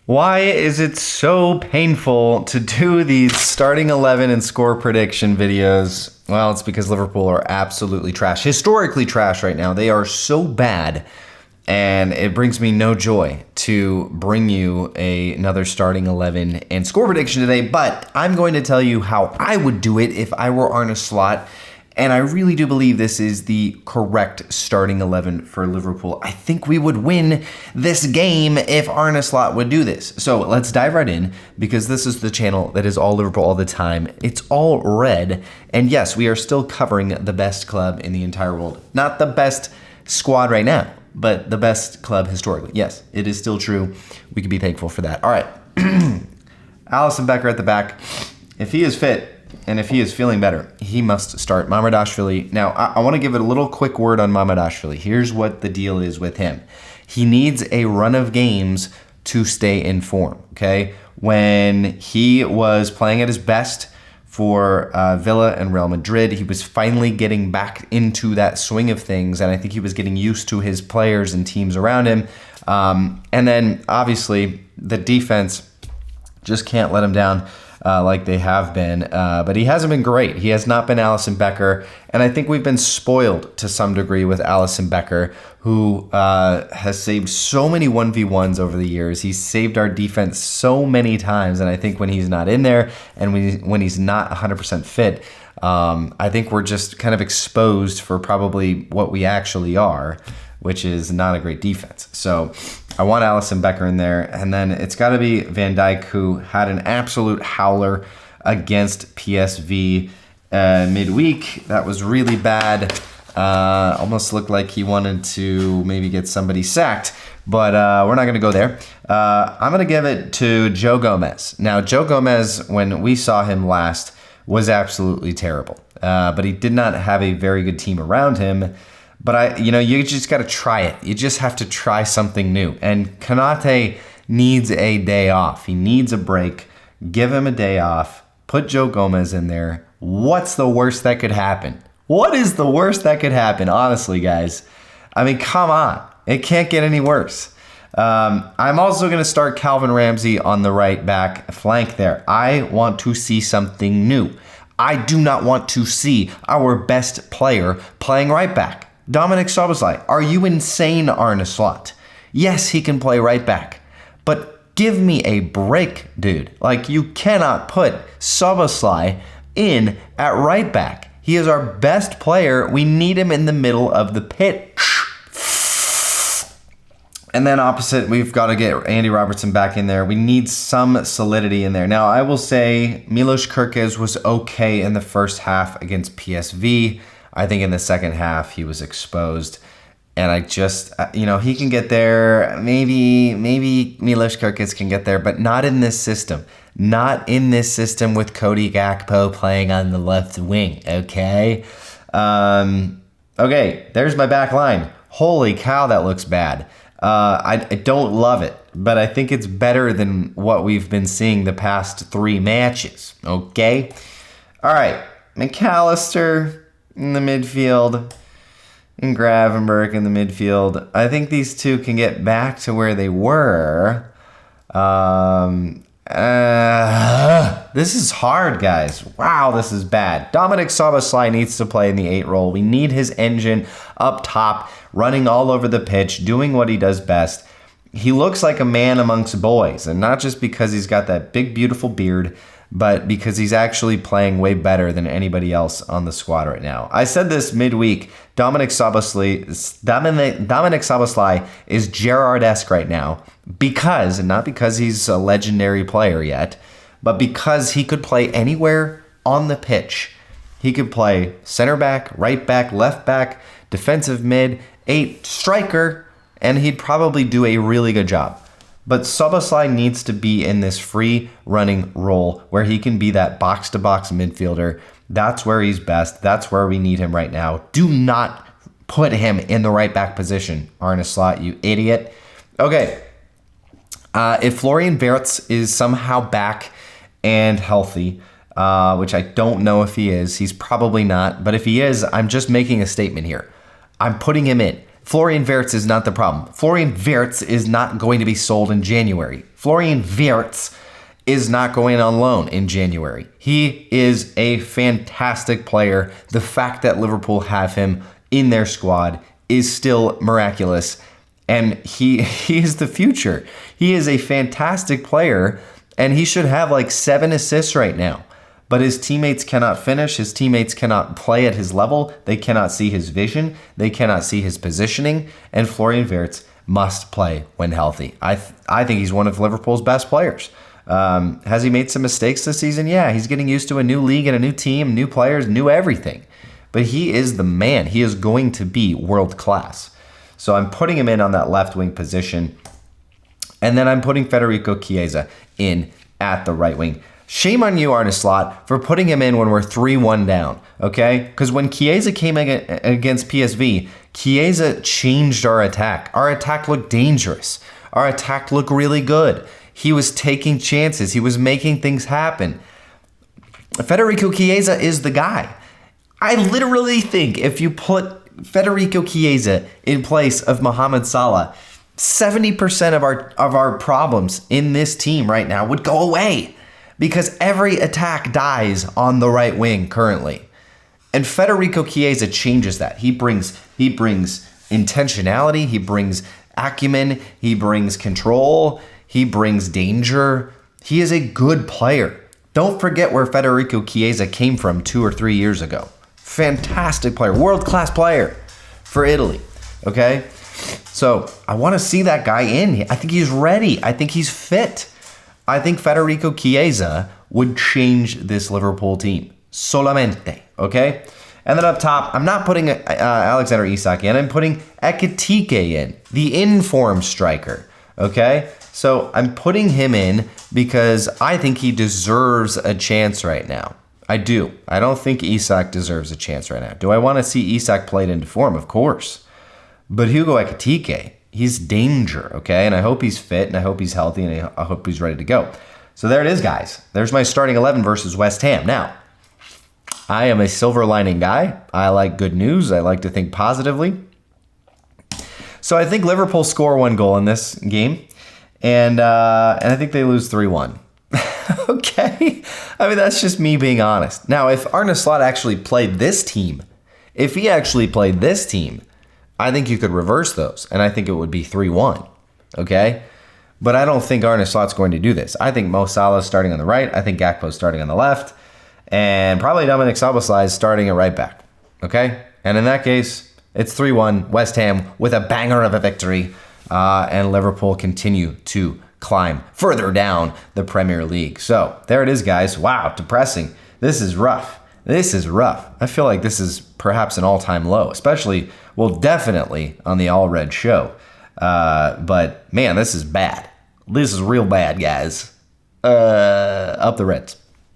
Why is it so painful to do these starting 11 and score prediction videos? Well, it's because Liverpool are absolutely trash. Historically trash right now. They are so bad. And it brings me no joy to bring you another starting 11 and score prediction today. But I'm going to tell you how I would do it if I were Arne Slot. And I really do believe this is the correct starting 11 for Liverpool. I think we would win this game if Arne Slot would do this. So let's dive right in, because this is the channel that is all Liverpool all the time. It's all red. And yes, we are still covering the best club in the entire world. Not the best squad right now, but the best club historically. Yes, it is still true. We can be thankful for that. All right. Alisson Becker at the back. If he is fit, and if he is feeling better, he must start. Mamardashvili. Now, I want to give it a little quick word on Mamardashvili. Here's what the deal is with him. He needs a run of games to stay in form, okay? When he was playing at his best for Villa and Real Madrid, he was finally getting back into that swing of things, and I think he was getting used to his players and teams around him. And then, obviously, the defense just can't let him down like they have been. But he hasn't been great. He has not been Alisson Becker. And I think we've been spoiled to some degree with Alisson Becker, who has saved so many 1v1s over the years. He's saved our defense so many times. And I think when he's not in there and when he's not 100% fit, I think we're just kind of exposed for probably what we actually are, which is not a great defense. So I want Alisson Becker in there. And then it's got to be Van Dijk, who had an absolute howler against PSV midweek. That was really bad. Almost looked like he wanted to maybe get somebody sacked. But we're not going to go there. I'm going to give it to Joe Gomez. Now, Joe Gomez, when we saw him last, was absolutely terrible. But he did not have a very good team around him. But you just got to try it. You just have to try something new. And Konaté needs a day off. He needs a break. Give him a day off. Put Joe Gomez in there. What's the worst that could happen? What is the worst that could happen? Honestly, guys. I mean, come on. It can't get any worse. I'm also going to start Calvin Ramsey on the right back flank there. I want to see something new. I do not want to see our best player playing right back. Dominic Szoboszlai, are you insane, Arne Slot? Yes, he can play right back, but give me a break, dude. Like, you cannot put Szoboszlai in at right back. He is our best player. We need him in the middle of the pitch. And then opposite, we've got to get Andy Robertson back in there. We need some solidity in there. Now, I will say Milos Kerkez was okay in the first half against PSV. I think in the second half, he was exposed. And I just, he can get there. Maybe Milos Kerkez can get there, but not in this system. Not in this system with Cody Gakpo playing on the left wing, okay? Okay, there's my back line. Holy cow, that looks bad. I don't love it, but I think it's better than what we've been seeing the past 3 matches, okay? All right, McAllister in the midfield and Gravenberch in the midfield. I think these two can get back to where they were. This is hard, guys. Wow, this is bad. Dominic Szoboszlai needs to play in the 8 role. We need his engine up top, running all over the pitch, doing what he does best. He looks like a man amongst boys, and not just because he's got that big, beautiful beard, but because he's actually playing way better than anybody else on the squad right now. I said this midweek. Dominic Szoboszlai is Gerrard-esque right now because, and not because he's a legendary player yet, but because he could play anywhere on the pitch. He could play center back, right back, left back, defensive mid, 8 striker, and he'd probably do a really good job. But Szoboszlai needs to be in this free running role where he can be that box-to-box midfielder. That's where he's best. That's where we need him right now. Do not put him in the right back position, Arne Slot, you idiot. Okay, if Florian Wirtz is somehow back and healthy, which I don't know if he is, he's probably not. But if he is, I'm just making a statement here. I'm putting him in. Florian Wirtz is not the problem. Florian Wirtz is not going to be sold in January. Florian Wirtz is not going on loan in January. He is a fantastic player. The fact that Liverpool have him in their squad is still miraculous. And he is the future. He is a fantastic player, and he should have like 7 assists right now. But his teammates cannot finish. His teammates cannot play at his level. They cannot see his vision. They cannot see his positioning. And Florian Wirtz must play when healthy. I think he's one of Liverpool's best players. Has he made some mistakes this season? Yeah, he's getting used to a new league and a new team, new players, new everything. But he is the man. He is going to be world class. So I'm putting him in on that left wing position. And then I'm putting Federico Chiesa in at the right wing. Shame on you, Arne Slot, for putting him in when we're 3-1 down, okay? Because when Chiesa came against PSV, Chiesa changed our attack. Our attack looked dangerous. Our attack looked really good. He was taking chances. He was making things happen. Federico Chiesa is the guy. I literally think if you put Federico Chiesa in place of Mohamed Salah, 70% of our problems in this team right now would go away because every attack dies on the right wing currently. And Federico Chiesa changes that. He brings intentionality, he brings acumen, he brings control, he brings danger. He is a good player. Don't forget where Federico Chiesa came from 2 or 3 years ago. Fantastic player, world-class player for Italy, okay? So I want to see that guy in. I think he's ready. I think he's fit. I think Federico Chiesa would change this Liverpool team. Solamente, okay? And then up top, I'm not putting Alexander Isak in. I'm putting Ekitike in, the in-form striker, okay? So I'm putting him in because I think he deserves a chance right now. I do. I don't think Isak deserves a chance right now. Do I want to see Isak played into form? Of course. But Hugo Ekitike, he's danger, okay? And I hope he's fit, and I hope he's healthy, and I hope he's ready to go. So there it is, guys. There's my starting 11 versus West Ham. Now, I am a silver lining guy. I like good news. I like to think positively. So I think Liverpool score 1 goal in this game, and I think they lose 3-1. Okay? I mean, that's just me being honest. Now, if Arne Slot actually played this team, I think you could reverse those, and I think it would be 3-1, okay? But I don't think Arne Slot's going to do this. I think Mo Salah's starting on the right. I think Gakpo's starting on the left. And probably Dominic Szoboszlai is starting at right back, okay? And in that case, it's 3-1, West Ham with a banger of a victory, and Liverpool continue to climb further down the Premier League. So there it is, guys. Wow, depressing. This is rough. I feel like this is perhaps an all-time low, especially, well, definitely on the All Red show. But man, this is bad. This is real bad, guys. Up the Reds.